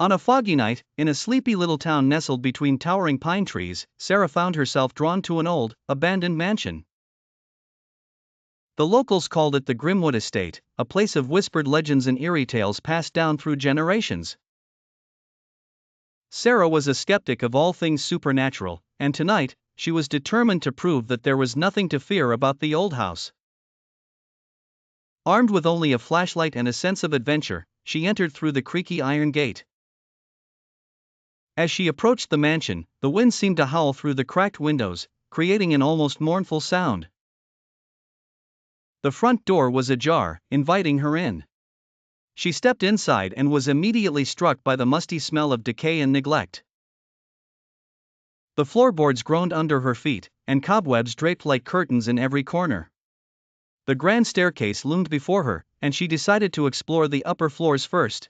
On a foggy night, in a sleepy little town nestled between towering pine trees, Sarah found herself drawn to an old, abandoned mansion. The locals called it the Grimwood Estate, a place of whispered legends and eerie tales passed down through generations. Sarah was a skeptic of all things supernatural, and tonight, she was determined to prove that there was nothing to fear about the old house. Armed with only a flashlight and a sense of adventure, she entered through the creaky iron gate. As she approached the mansion, the wind seemed to howl through the cracked windows, creating an almost mournful sound. The front door was ajar, inviting her in. She stepped inside and was immediately struck by the musty smell of decay and neglect. The floorboards groaned under her feet, and cobwebs draped like curtains in every corner. The grand staircase loomed before her, and she decided to explore the upper floors first.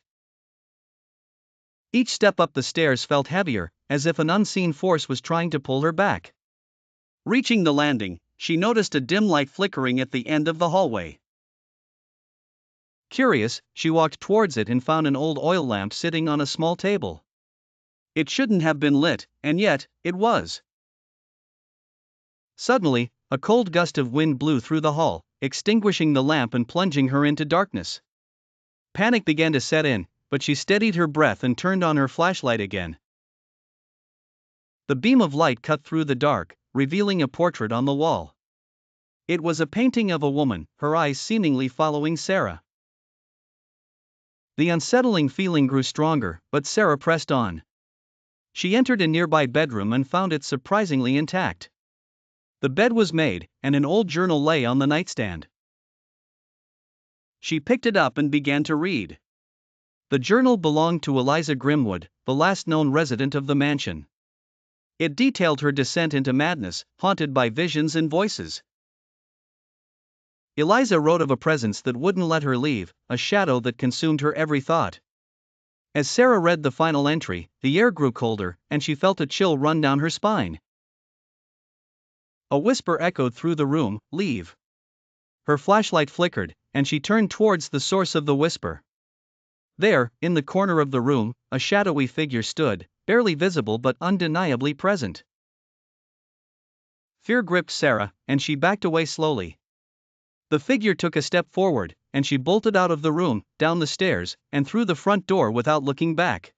Each step up the stairs felt heavier, as if an unseen force was trying to pull her back. Reaching the landing, she noticed a dim light flickering at the end of the hallway. Curious, she walked towards it and found an old oil lamp sitting on a small table. It shouldn't have been lit, and yet, it was. Suddenly, a cold gust of wind blew through the hall, extinguishing the lamp and plunging her into darkness. Panic began to set in, but she steadied her breath and turned on her flashlight again. The beam of light cut through the dark, revealing a portrait on the wall. It was a painting of a woman, her eyes seemingly following Sarah. The unsettling feeling grew stronger, but Sarah pressed on. She entered a nearby bedroom and found it surprisingly intact. The bed was made, and an old journal lay on the nightstand. She picked it up and began to read. The journal belonged to Eliza Grimwood, the last known resident of the mansion. It detailed her descent into madness, haunted by visions and voices. Eliza wrote of a presence that wouldn't let her leave, a shadow that consumed her every thought. As Sarah read the final entry, the air grew colder, and she felt a chill run down her spine. A whisper echoed through the room, "Leave." Her flashlight flickered, and she turned towards the source of the whisper. There, in the corner of the room, a shadowy figure stood, barely visible but undeniably present. Fear gripped Sarah, and she backed away slowly. The figure took a step forward, and she bolted out of the room, down the stairs, and through the front door without looking back.